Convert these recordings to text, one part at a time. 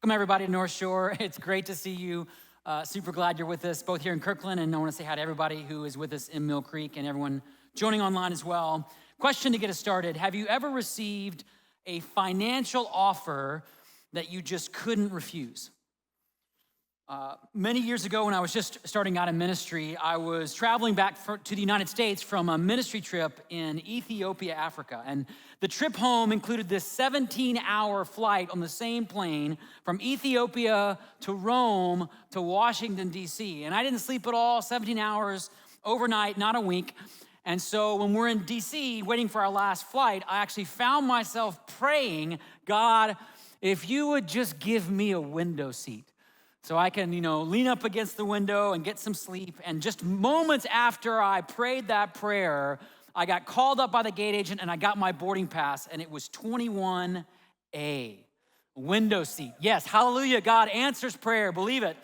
Welcome everybody to North Shore. It's great to see you. Super glad you're with us both here in Kirkland, and I want to say hi to everybody who is with us in Mill Creek and everyone joining online as well. Question to get us started: have you ever received a financial offer that you just couldn't refuse? Many years ago, when I was just starting out in ministry, I was traveling back to the United States from a ministry trip in Ethiopia, Africa. And the trip home included this 17-hour flight on the same plane from Ethiopia to Rome to Washington, D.C. And I didn't sleep at all, 17 hours overnight, not a wink. And so when we're in D.C. waiting for our last flight, I actually found myself praying, God, if you would just give me a window seat, so I can, lean up against the window and get some sleep. And just moments after I prayed that prayer, I got called up by the gate agent and I got my boarding pass, and it was 21A, window seat. Yes, hallelujah, God answers prayer, believe it.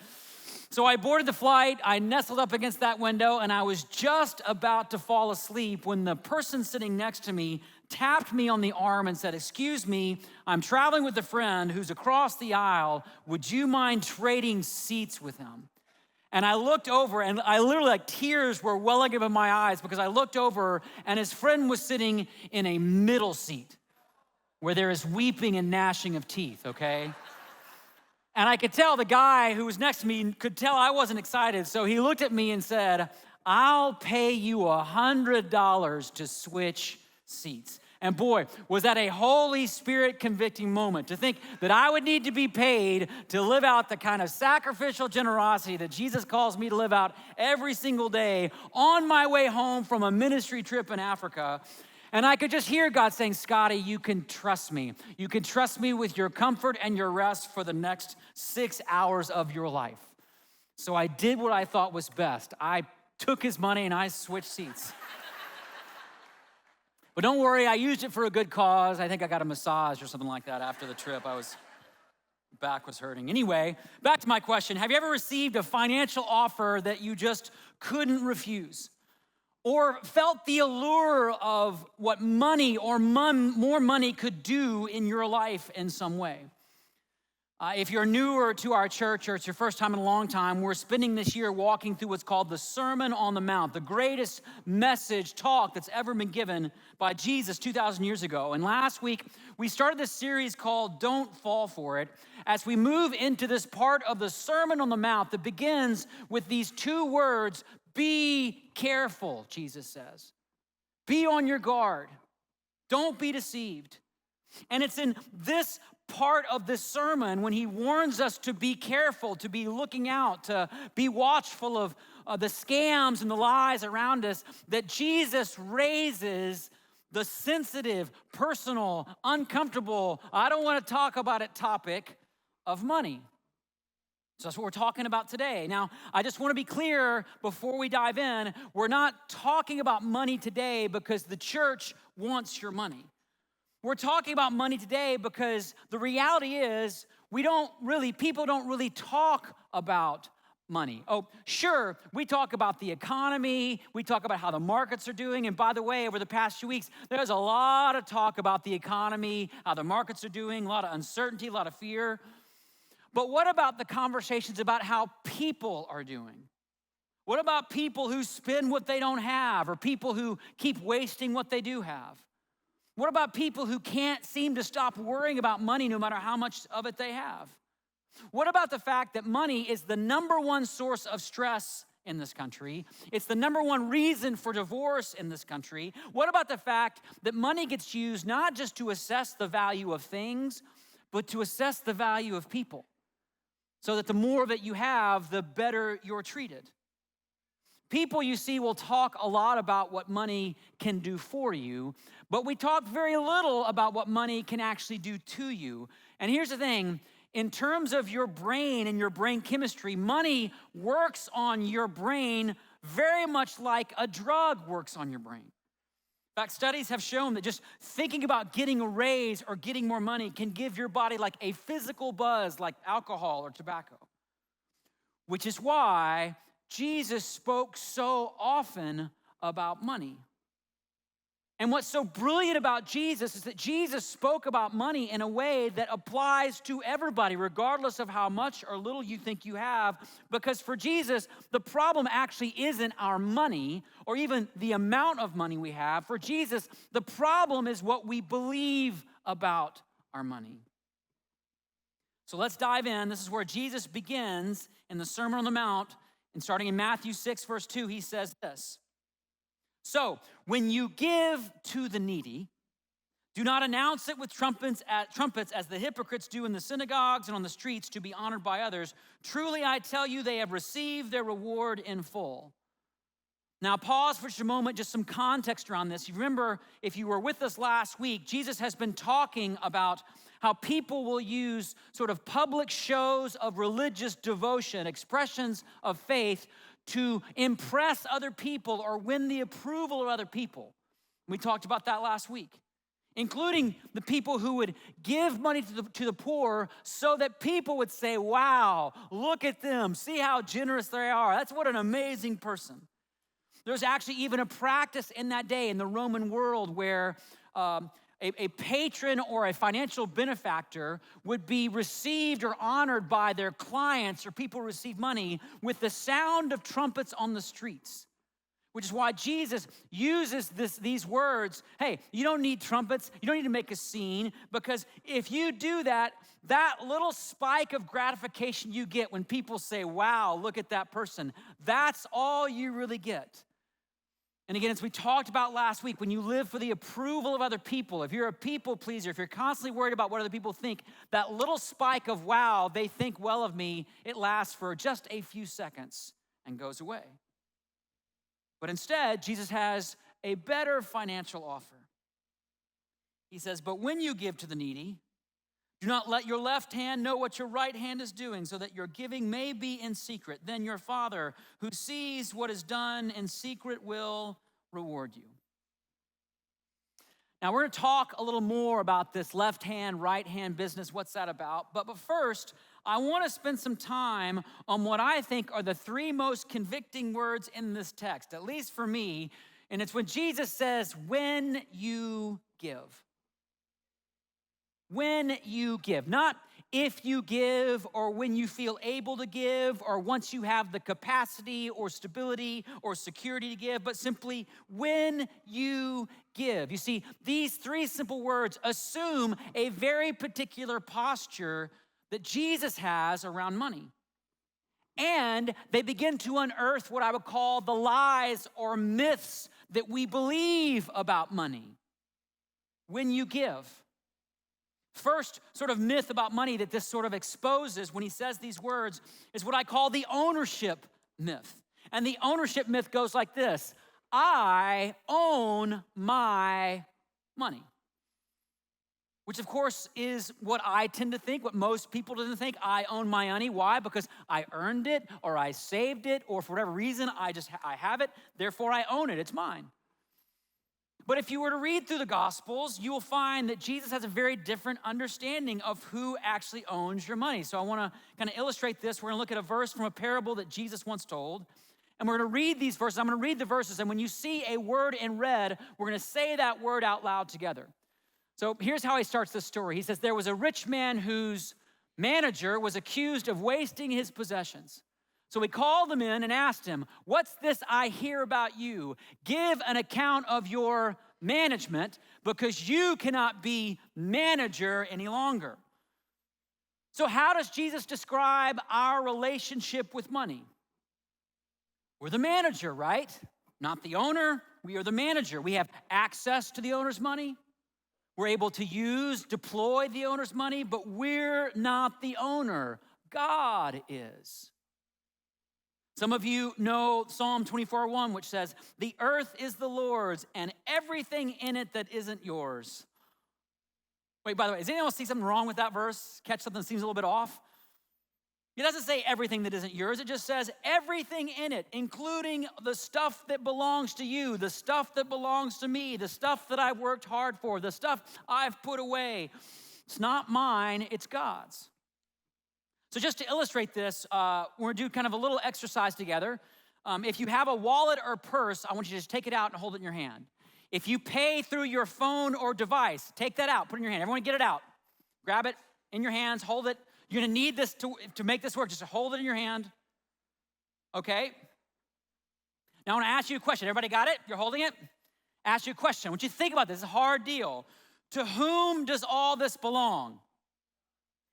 So I boarded the flight, I nestled up against that window, and I was just about to fall asleep when the person sitting next to me tapped me on the arm and said, "Excuse me, I'm traveling with a friend who's across the aisle. Would you mind trading seats with him?" And I looked over, and I literally, tears were welling up in my eyes because I looked over, and his friend was sitting in a middle seat where there is weeping and gnashing of teeth, okay? And I could tell the guy who was next to me could tell I wasn't excited, so he looked at me and said, "I'll pay you $100 to switch seats." And boy, was that a Holy Spirit convicting moment to think that I would need to be paid to live out the kind of sacrificial generosity that Jesus calls me to live out every single day on my way home from a ministry trip in Africa. And I could just hear God saying, "Scotty, you can trust me. You can trust me with your comfort and your rest for the next 6 hours of your life." So I did what I thought was best. I took his money and I switched seats. But don't worry, I used it for a good cause. I think I got a massage or something like that after the trip. Back was hurting. Anyway, back to my question. Have you ever received a financial offer that you just couldn't refuse? Or felt the allure of what money or more money could do in your life in some way? If you're newer to our church or it's your first time in a long time, we're spending this year walking through what's called the Sermon on the Mount, the greatest message talk that's ever been given by Jesus 2,000 years ago. And last week, we started this series called Don't Fall For It as we move into this part of the Sermon on the Mount that begins with these two words: be careful, Jesus says. Be on your guard. Don't be deceived. And it's in this part of this sermon when he warns us to be careful, to be looking out, to be watchful of the scams and the lies around us, that Jesus raises the sensitive, personal, uncomfortable, I don't want to talk about it topic of money. So that's what we're talking about today. Now, I just want to be clear before we dive in, we're not talking about money today because the church wants your money. We're talking about money today because the reality is people don't really talk about money. Oh, sure, we talk about the economy, we talk about how the markets are doing, and by the way, over the past few weeks, there's a lot of talk about the economy, how the markets are doing, a lot of uncertainty, a lot of fear. But what about the conversations about how people are doing? What about people who spend what they don't have, or people who keep wasting what they do have? What about people who can't seem to stop worrying about money no matter how much of it they have? What about the fact that money is the number one source of stress in this country? It's the number one reason for divorce in this country. What about the fact that money gets used not just to assess the value of things, but to assess the value of people? So that the more of it you have, the better you're treated. People, you see, will talk a lot about what money can do for you, but we talk very little about what money can actually do to you. And here's the thing, in terms of your brain and your brain chemistry, money works on your brain very much like a drug works on your brain. In fact, studies have shown that just thinking about getting a raise or getting more money can give your body like a physical buzz like alcohol or tobacco, which is why Jesus spoke so often about money. And what's so brilliant about Jesus is that Jesus spoke about money in a way that applies to everybody, regardless of how much or little you think you have. Because for Jesus, the problem actually isn't our money or even the amount of money we have. For Jesus, the problem is what we believe about our money. So let's dive in. This is where Jesus begins in the Sermon on the Mount. And starting in Matthew 6, verse 2, he says this. So, when you give to the needy, do not announce it with trumpets as the hypocrites do in the synagogues and on the streets to be honored by others. Truly, I tell you, they have received their reward in full. Now, pause for just a moment, just some context around this. You remember, if you were with us last week, Jesus has been talking about how people will use sort of public shows of religious devotion, expressions of faith, to impress other people or win the approval of other people. We talked about that last week, including the people who would give money to the poor so that people would say, wow, look at them, see how generous they are. That's what an amazing person. There's actually even a practice in that day in the Roman world where a patron or a financial benefactor would be received or honored by their clients or people who receive money with the sound of trumpets on the streets, which is why Jesus uses these words. Hey, you don't need trumpets. You don't need to make a scene, because if you do that, that little spike of gratification you get when people say, wow, look at that person, that's all you really get. And again, as we talked about last week, when you live for the approval of other people, if you're a people pleaser, if you're constantly worried about what other people think, that little spike of, wow, they think well of me, it lasts for just a few seconds and goes away. But instead, Jesus has a better financial offer. He says, but when you give to the needy, do not let your left hand know what your right hand is doing, so that your giving may be in secret. Then your Father, who sees what is done in secret, will reward you. Now, we're going to talk a little more about this left hand, right hand business. What's that about? But first, I want to spend some time on what I think are the three most convicting words in this text, at least for me. And it's when Jesus says, when you give. When you give, not if you give or when you feel able to give or once you have the capacity or stability or security to give, but simply when you give. You see, these three simple words assume a very particular posture that Jesus has around money. And they begin to unearth what I would call the lies or myths that we believe about money. When you give. First sort of myth about money that this sort of exposes when he says these words is what I call the ownership myth. And the ownership myth goes like this: I own my money. Which of course is what I tend to think, what most people tend to think. I own my money. Why? Because I earned it or I saved it or for whatever reason I have it, therefore I own it, it's mine. But if you were to read through the Gospels, you will find that Jesus has a very different understanding of who actually owns your money. So I want to kind of illustrate this. We're going to look at a verse from a parable that Jesus once told. And we're going to read these verses. I'm going to read the verses. And when you see a word in red, we're going to say that word out loud together. So here's how he starts this story. He says, there was a rich man whose manager was accused of wasting his possessions. So he called him in and asked him, what's this I hear about you? Give an account of your management, because you cannot be manager any longer. So how does Jesus describe our relationship with money? We're the manager, right? Not the owner. We are the manager. We have access to the owner's money. We're able to deploy the owner's money, but we're not the owner. God is. Some of you know Psalm 24:1, which says, the earth is the Lord's and everything in it that isn't yours. Wait, by the way, does anyone see something wrong with that verse? Catch something that seems a little bit off? It doesn't say everything that isn't yours. It just says everything in it, including the stuff that belongs to you, the stuff that belongs to me, the stuff that I've worked hard for, the stuff I've put away. It's not mine, it's God's. So just to illustrate this, we're going to do kind of a little exercise together. If you have a wallet or purse, I want you to just take it out and hold it in your hand. If you pay through your phone or device, take that out, put it in your hand. Everyone get it out. Grab it in your hands, hold it. You're gonna need this to make this work. Just hold it in your hand, okay? Now I wanna ask you a question. Everybody got it? You're holding it? Ask you a question. I want you to think about this. It's a hard deal. To whom does all this belong?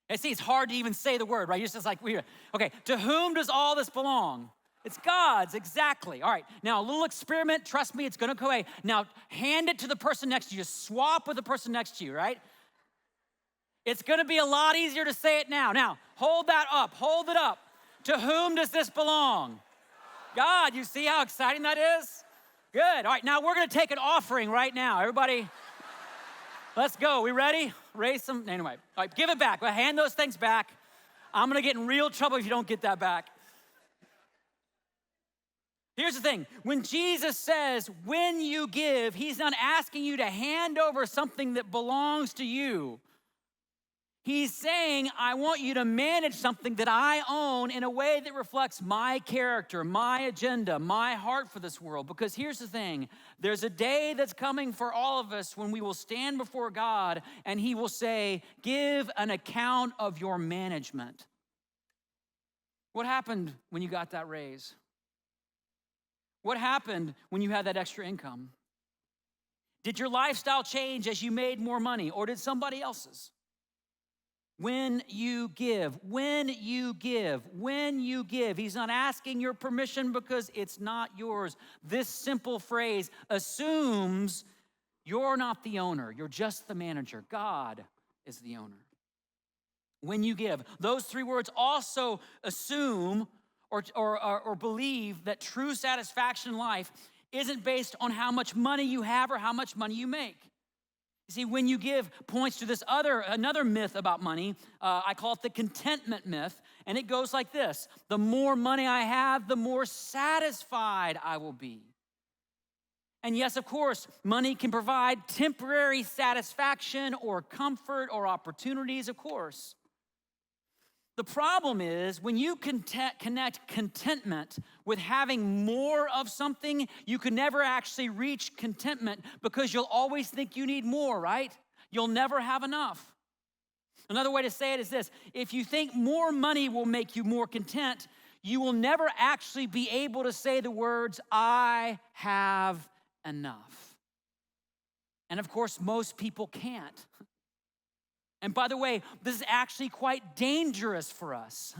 And see, it's hard to even say the word, right? You're just like, weird. Okay, to whom does all this belong? It's God's, exactly. All right, now a little experiment. Trust me, it's gonna go away. Now, hand it to the person next to you. Just swap with the person next to you, right? It's gonna be a lot easier to say it now. Now, hold that up, hold it up. To whom does this belong? God, you see how exciting that is? Good, all right, now we're gonna take an offering right now. Everybody, let's go, we ready? Raise some, anyway. All right, give it back, hand those things back. I'm gonna get in real trouble if you don't get that back. Here's the thing, when Jesus says, when you give, he's not asking you to hand over something that belongs to you. He's saying, I want you to manage something that I own in a way that reflects my character, my agenda, my heart for this world. Because here's the thing, there's a day that's coming for all of us when we will stand before God and he will say, give an account of your management. What happened when you got that raise? What happened when you had that extra income? Did your lifestyle change as you made more money, or did somebody else's? When you give, when you give, when you give. He's not asking your permission because it's not yours. This simple phrase assumes you're not the owner, you're just the manager. God is the owner. When you give, those three words also assume or believe that true satisfaction in life isn't based on how much money you have or how much money you make. You see, when you give points to this another myth about money. I call it the contentment myth, and it goes like this. The more money I have, the more satisfied I will be. And yes, of course, money can provide temporary satisfaction or comfort or opportunities, of course. The problem is when you connect contentment with having more of something, you can never actually reach contentment because you'll always think you need more, right? You'll never have enough. Another way to say it is this: if you think more money will make you more content, you will never actually be able to say the words, I have enough. And of course, most people can't. And by the way, this is actually quite dangerous for us.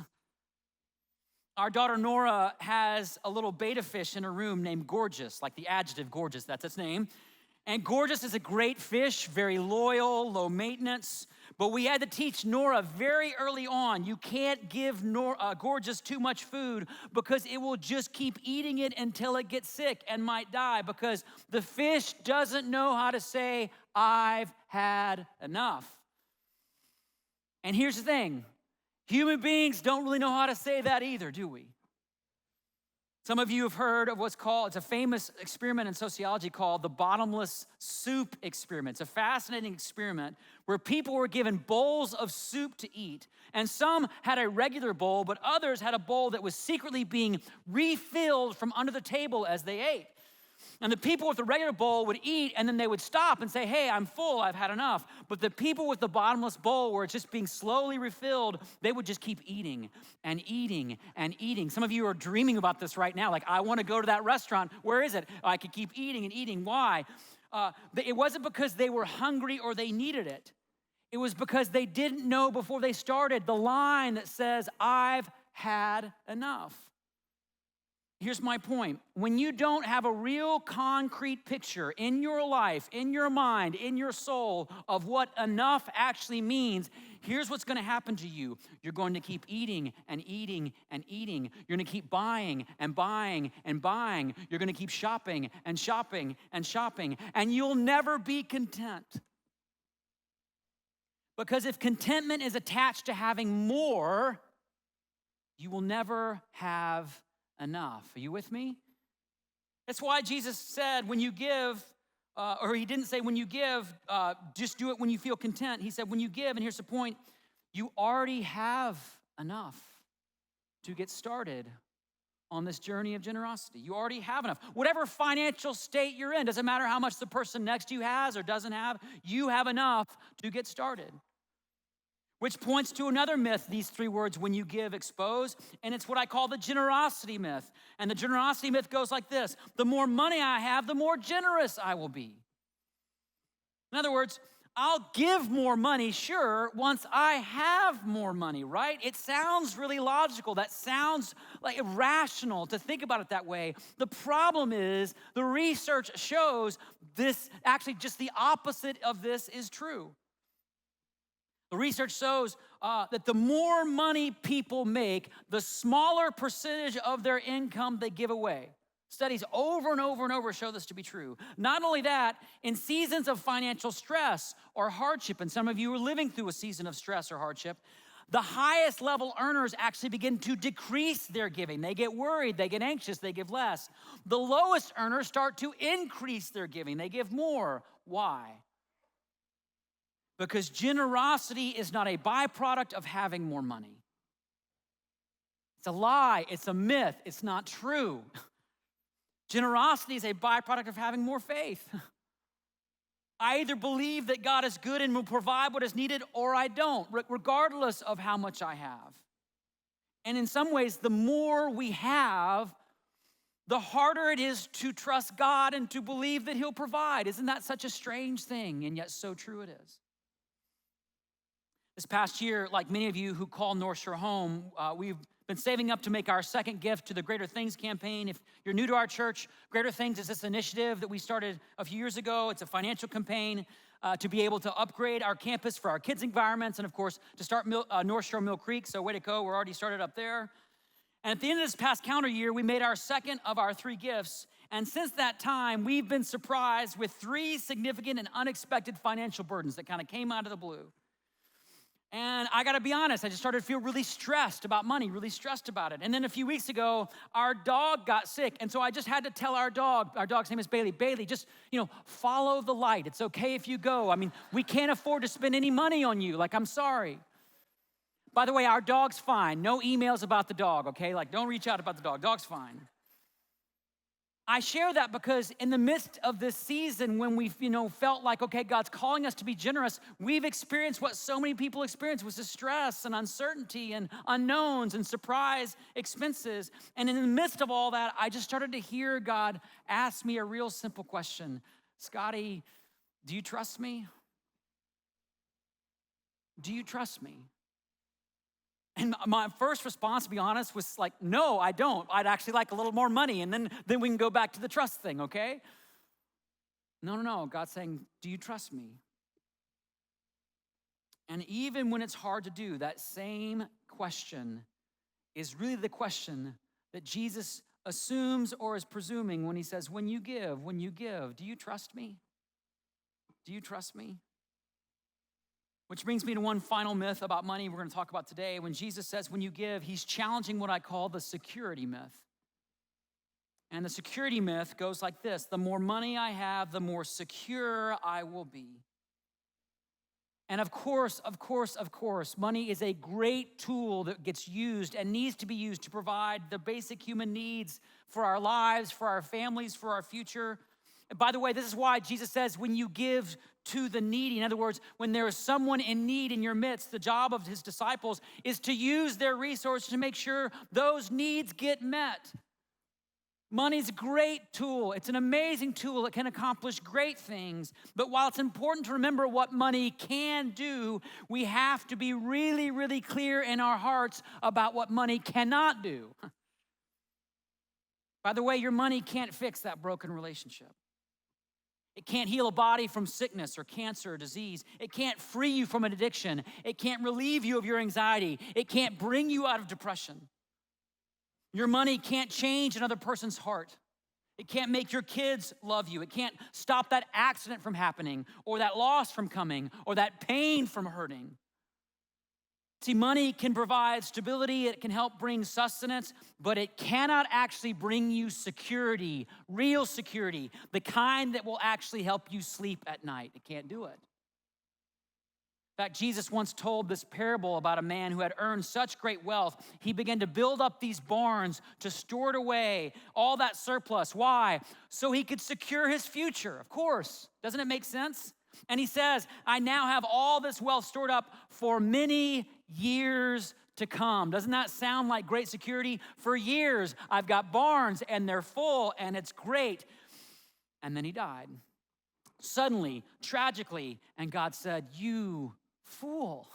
Our daughter Nora has a little betta fish in her room named Gorgeous, like the adjective gorgeous, that's its name. And Gorgeous is a great fish, very loyal, low maintenance. But we had to teach Nora very early on, you can't give Gorgeous too much food because it will just keep eating it until it gets sick and might die, because the fish doesn't know how to say, I've had enough. And here's the thing, human beings don't really know how to say that either, do we? Some of you have heard of it's a famous experiment in sociology called the bottomless soup experiment. It's a fascinating experiment where people were given bowls of soup to eat. And some had a regular bowl, but others had a bowl that was secretly being refilled from under the table as they ate. And the people with the regular bowl would eat, and then they would stop and say, hey, I'm full, I've had enough. But the people with the bottomless bowl, where it's just being slowly refilled, they would just keep eating and eating and eating. Some of you are dreaming about this right now. Like, I want to go to that restaurant. Where is it? I could keep eating and eating. Why? It wasn't because they were hungry or they needed it. It was because they didn't know before they started the line that says, I've had enough. Here's my point. When you don't have a real concrete picture in your life, in your mind, in your soul of what enough actually means, here's what's going to happen to you. You're going to keep eating and eating and eating. You're going to keep buying and buying and buying. You're going to keep shopping and shopping and shopping, and you'll never be content. Because if contentment is attached to having more, you will never have enough. Are you with me? That's why Jesus said when you give, or he didn't say when you give, just do it when you feel content. He said when you give, and here's the point, you already have enough to get started on this journey of generosity. You already have enough. Whatever financial state you're in, doesn't matter how much the person next to you has or doesn't have, you have enough to get started. Which points to another myth, these three words, when you give, expose, and it's what I call the generosity myth. And the generosity myth goes like this: the more money I have, the more generous I will be. In other words, I'll give more money, sure, once I have more money, right? It sounds really logical. That sounds like rational to think about it that way. The problem is the research shows this, actually just the opposite of this is true. The research shows that the more money people make, the smaller percentage of their income they give away. Studies over and over and over show this to be true. Not only that, in seasons of financial stress or hardship, and some of you are living through a season of stress or hardship, the highest level earners actually begin to decrease their giving. They get worried, they get anxious, they give less. The lowest earners start to increase their giving. They give more. Why? Because generosity is not a byproduct of having more money. It's a lie, it's a myth, it's not true. Generosity is a byproduct of having more faith. I either believe that God is good and will provide what is needed, or I don't, regardless of how much I have. And in some ways, the more we have, the harder it is to trust God and to believe that He'll provide. Isn't that such a strange thing? And yet so true it is. This past year, like many of you who call North Shore home, we've been saving up to make our second gift to the Greater Things campaign. If you're new to our church, Greater Things is this initiative that we started a few years ago. It's a financial campaign to be able to upgrade our campus for our kids' environments and, of course, to start North Shore Mill Creek. So way to go, we're already started up there. And at the end of this past calendar year, we made our second of our three gifts. And since that time, we've been surprised with three significant and unexpected financial burdens that kind of came out of the blue. And I gotta be honest, I just started to feel really stressed about money, really stressed about it. And then a few weeks ago, our dog got sick. And so I just had to tell our dog's name is Bailey, just, follow the light. It's okay if you go. I mean, we can't afford to spend any money on you. I'm sorry. By the way, our dog's fine. No emails about the dog, okay? Don't reach out about the dog. Dog's fine. I share that because in the midst of this season when we've, felt like, okay, God's calling us to be generous, we've experienced what so many people experience, which is stress and uncertainty and unknowns and surprise expenses. And in the midst of all that, I just started to hear God ask me a real simple question. Scotty, do you trust me? Do you trust me? And my first response, to be honest, was no, I don't. I'd actually like a little more money, and then we can go back to the trust thing, okay? No. God's saying, do you trust me? And even when it's hard to do, that same question is really the question that Jesus assumes or is presuming when he says, when you give, do you trust me? Do you trust me? Which brings me to one final myth about money we're going to talk about today. When Jesus says, when you give, he's challenging what I call the security myth. And the security myth goes like this: the more money I have, the more secure I will be. And of course, money is a great tool that gets used and needs to be used to provide the basic human needs for our lives, for our families, for our future. And by the way, this is why Jesus says when you give to the needy, in other words, when there is someone in need in your midst, the job of his disciples is to use their resources to make sure those needs get met. Money's a great tool. It's an amazing tool. It can accomplish great things. But while it's important to remember what money can do, we have to be really, really clear in our hearts about what money cannot do. By the way, your money can't fix that broken relationship. It can't heal a body from sickness or cancer or disease. It can't free you from an addiction. It can't relieve you of your anxiety. It can't bring you out of depression. Your money can't change another person's heart. It can't make your kids love you. It can't stop that accident from happening or that loss from coming or that pain from hurting. See, money can provide stability, it can help bring sustenance, but it cannot actually bring you security, real security, the kind that will actually help you sleep at night. It can't do it. In fact, Jesus once told this parable about a man who had earned such great wealth, he began to build up these barns to store it away, all that surplus. Why? So he could secure his future, of course. Doesn't it make sense? And he says, I now have all this wealth stored up for many years to come. Doesn't that sound like great security? For years, I've got barns and they're full and it's great. And then he died. Suddenly, tragically, and God said, you fool.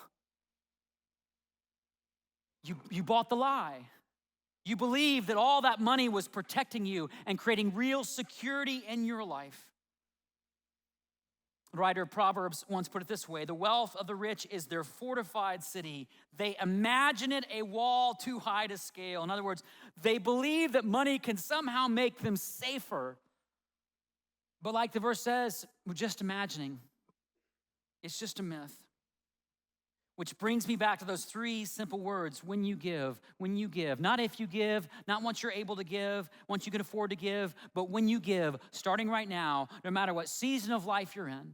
You bought the lie. You believed that all that money was protecting you and creating real security in your life. The writer of Proverbs once put it this way: the wealth of the rich is their fortified city. They imagine it a wall too high to scale. In other words, they believe that money can somehow make them safer. But like the verse says, we're just imagining. It's just a myth. Which brings me back to those three simple words: when you give, when you give. Not if you give, not once you're able to give, once you can afford to give, but when you give, starting right now, no matter what season of life you're in.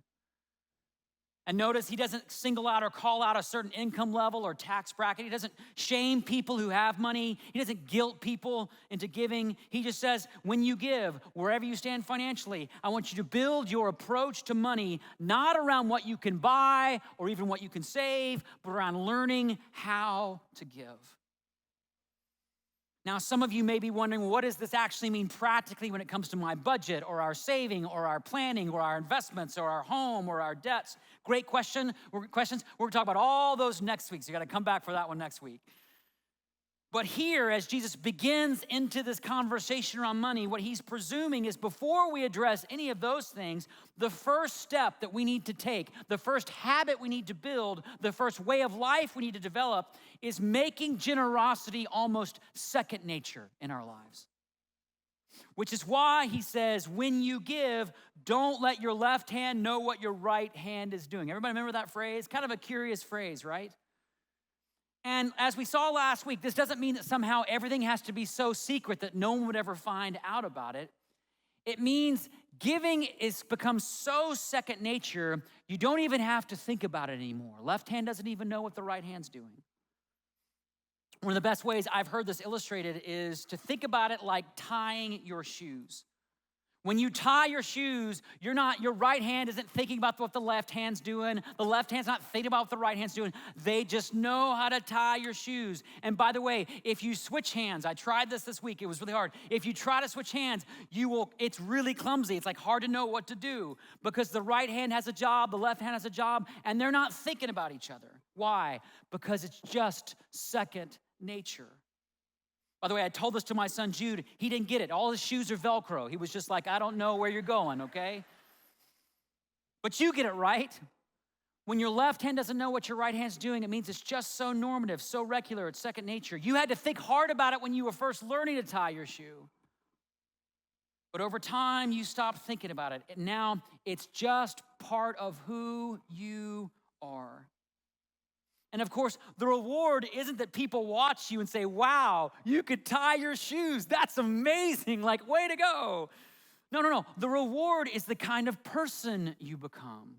And notice he doesn't single out or call out a certain income level or tax bracket. He doesn't shame people who have money. He doesn't guilt people into giving. He just says, when you give, wherever you stand financially, I want you to build your approach to money, not around what you can buy or even what you can save, but around learning how to give. Now, some of you may be wondering, well, what does this actually mean practically when it comes to my budget or our saving or our planning or our investments or our home or our debts? Great questions. We're going to talk about all those next week, so you got to come back for that one next week. But here, as Jesus begins into this conversation around money, what he's presuming is before we address any of those things, the first step that we need to take, the first habit we need to build, the first way of life we need to develop is making generosity almost second nature in our lives. Which is why he says, when you give, don't let your left hand know what your right hand is doing. Everybody remember that phrase? Kind of a curious phrase, right? And as we saw last week, this doesn't mean that somehow everything has to be so secret that no one would ever find out about it. It means giving is become so second nature, you don't even have to think about it anymore. Left hand doesn't even know what the right hand's doing. One of the best ways I've heard this illustrated is to think about it like tying your shoes. When you tie your shoes, your right hand isn't thinking about what the left hand's doing. The left hand's not thinking about what the right hand's doing. They just know how to tie your shoes. And by the way, if you switch hands, I tried this week, it was really hard. If you try to switch hands, it's really clumsy. It's like hard to know what to do because the right hand has a job, the left hand has a job, and they're not thinking about each other. Why? Because it's just second nature. By the way, I told this to my son, Jude. He didn't get it. All his shoes are Velcro. He was just like, I don't know where you're going, okay? But you get it, right? When your left hand doesn't know what your right hand's doing, it means it's just so normative, so regular, it's second nature. You had to think hard about it when you were first learning to tie your shoe. But over time, you stopped thinking about it. And now it's just part of who you are. And of course, the reward isn't that people watch you and say, wow, you could tie your shoes. That's amazing. Like, way to go. No. The reward is the kind of person you become.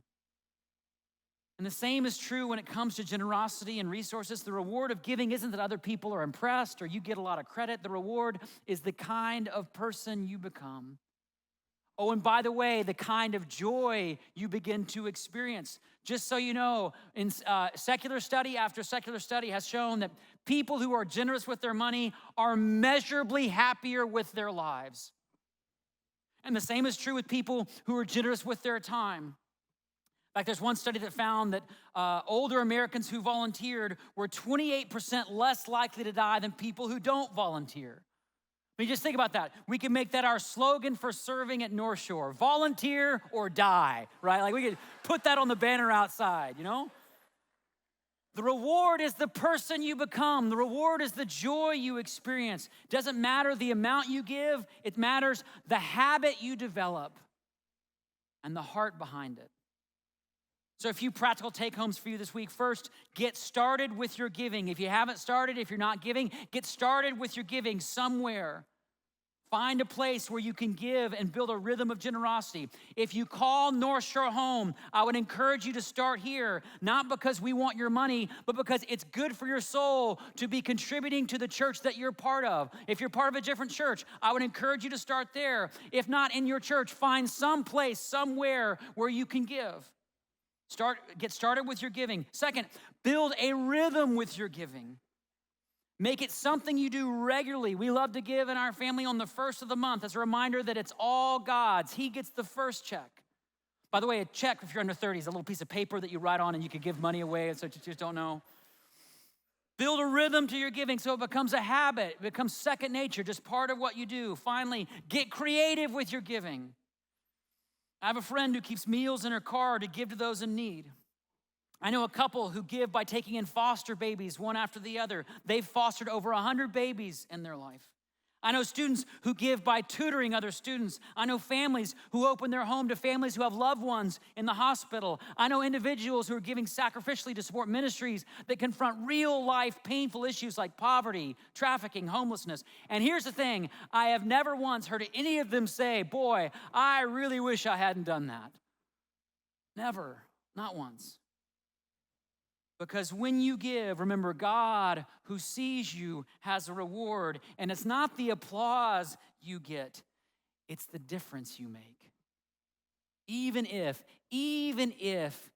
And the same is true when it comes to generosity and resources. The reward of giving isn't that other people are impressed or you get a lot of credit. The reward is the kind of person you become. Oh, and by the way, the kind of joy you begin to experience. Just so you know, in secular study after secular study has shown that people who are generous with their money are measurably happier with their lives. And the same is true with people who are generous with their time. In fact, there's one study that found that older Americans who volunteered were 28% less likely to die than people who don't volunteer. I mean, just think about that. We can make that our slogan for serving at North Shore. Volunteer or die, right? Like we could put that on the banner outside, you know? The reward is the person you become. The reward is the joy you experience. It doesn't matter the amount you give. It matters the habit you develop and the heart behind it. So a few practical take-homes for you this week. First, get started with your giving. If you haven't started, if you're not giving, get started with your giving somewhere. Find a place where you can give and build a rhythm of generosity. If you call North Shore home, I would encourage you to start here, not because we want your money, but because it's good for your soul to be contributing to the church that you're part of. If you're part of a different church, I would encourage you to start there. If not in your church, find some place, somewhere where you can give. Get started with your giving. Second, build a rhythm with your giving. Make it something you do regularly. We love to give in our family on the first of the month as a reminder that it's all God's. He gets the first check. By the way, a check, if you're under 30, is a little piece of paper that you write on and you could give money away, so you just don't know. Build a rhythm to your giving so it becomes a habit. It becomes second nature, just part of what you do. Finally, get creative with your giving. I have a friend who keeps meals in her car to give to those in need. I know a couple who give by taking in foster babies one after the other. They've fostered over 100 babies in their life. I know students who give by tutoring other students. I know families who open their home to families who have loved ones in the hospital. I know individuals who are giving sacrificially to support ministries that confront real life painful issues like poverty, trafficking, homelessness. And here's the thing, I have never once heard any of them say, boy, I really wish I hadn't done that. Never, not once. Because when you give, remember, God who sees you has a reward. And it's not the applause you get, it's the difference you make. Even if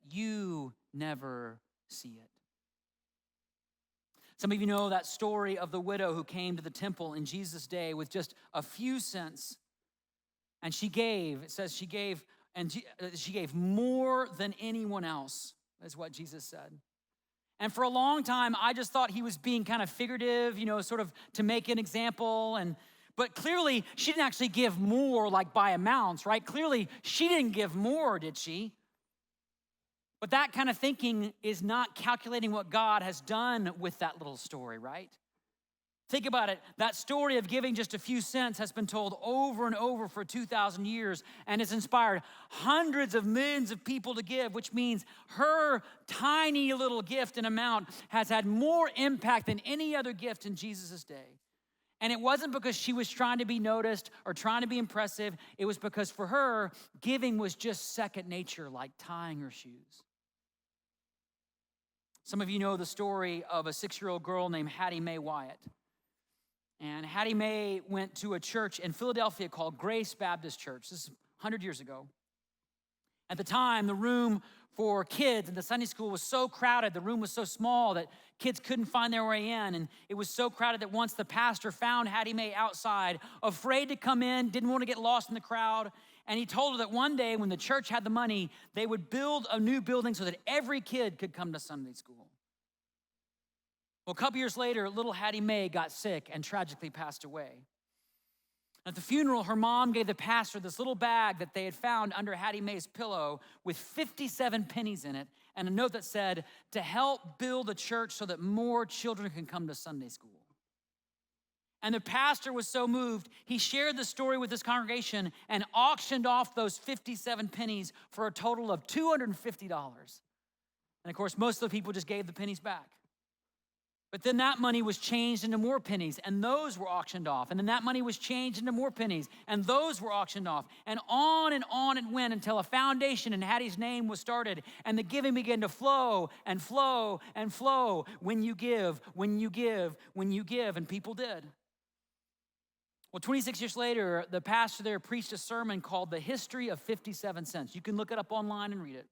you never see it. Some of you know that story of the widow who came to the temple in Jesus' day with just a few cents. And she gave, it says she gave more than anyone else, is what Jesus said. And for a long time, I just thought he was being kind of figurative, sort of to make an example. But clearly, she didn't actually give more like by amounts, right? Clearly, she didn't give more, did she? But that kind of thinking is not calculating what God has done with that little story, right? Think about it. That story of giving just a few cents has been told over and over for 2,000 years and has inspired hundreds of millions of people to give, which means her tiny little gift and amount has had more impact than any other gift in Jesus' day. And it wasn't because she was trying to be noticed or trying to be impressive. It was because for her, giving was just second nature, like tying her shoes. Some of you know the story of a 6-year-old girl named Hattie Mae Wyatt. And Hattie Mae went to a church in Philadelphia called Grace Baptist Church. This is 100 years ago. At the time, the room for kids in the Sunday school was so crowded, the room was so small that kids couldn't find their way in. And it was so crowded that once the pastor found Hattie Mae outside, afraid to come in, didn't want to get lost in the crowd. And he told her that one day when the church had the money, they would build a new building so that every kid could come to Sunday school. Well, a couple years later, little Hattie Mae got sick and tragically passed away. At the funeral, her mom gave the pastor this little bag that they had found under Hattie Mae's pillow with 57 pennies in it and a note that said, to help build a church so that more children can come to Sunday school. And the pastor was so moved, he shared the story with his congregation and auctioned off those 57 pennies for a total of $250. And of course, most of the people just gave the pennies back. But then that money was changed into more pennies, and those were auctioned off. And then that money was changed into more pennies, and those were auctioned off. And on it went until a foundation in Hattie's name was started, and the giving began to flow and flow and flow when you give, when you give, when you give, and people did. Well, 26 years later, the pastor there preached a sermon called The History of 57 Cents. You can look it up online and read it.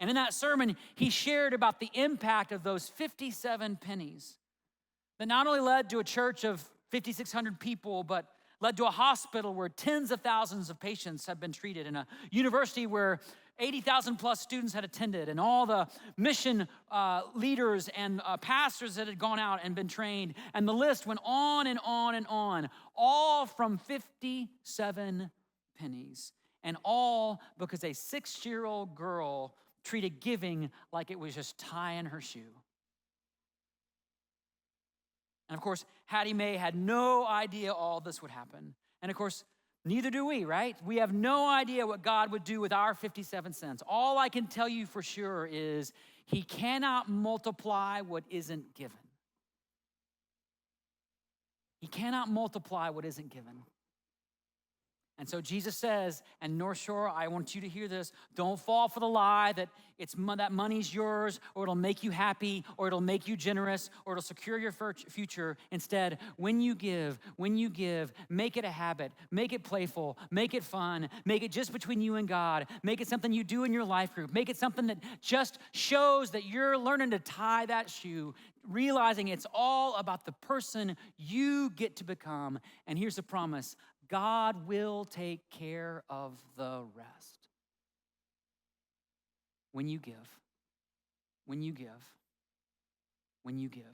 And in that sermon, he shared about the impact of those 57 pennies that not only led to a church of 5,600 people, but led to a hospital where tens of thousands of patients had been treated, and a university where 80,000 plus students had attended, and all the mission leaders and pastors that had gone out and been trained. And the list went on and on and on, all from 57 pennies, and all because a 6-year-old girl treated giving like it was just tying her shoe. And of course, Hattie Mae had no idea all this would happen. And of course, neither do we, right? We have no idea what God would do with our 57 cents. All I can tell you for sure is he cannot multiply what isn't given. He cannot multiply what isn't given. And so Jesus says, and North Shore, I want you to hear this. Don't fall for the lie that that money's yours, or it'll make you happy, or it'll make you generous, or it'll secure your future. Instead, when you give, make it a habit, make it playful, make it fun, make it just between you and God, make it something you do in your life group, make it something that just shows that you're learning to tie that shoe, realizing it's all about the person you get to become. And here's the promise: God will take care of the rest. When you give, when you give, when you give.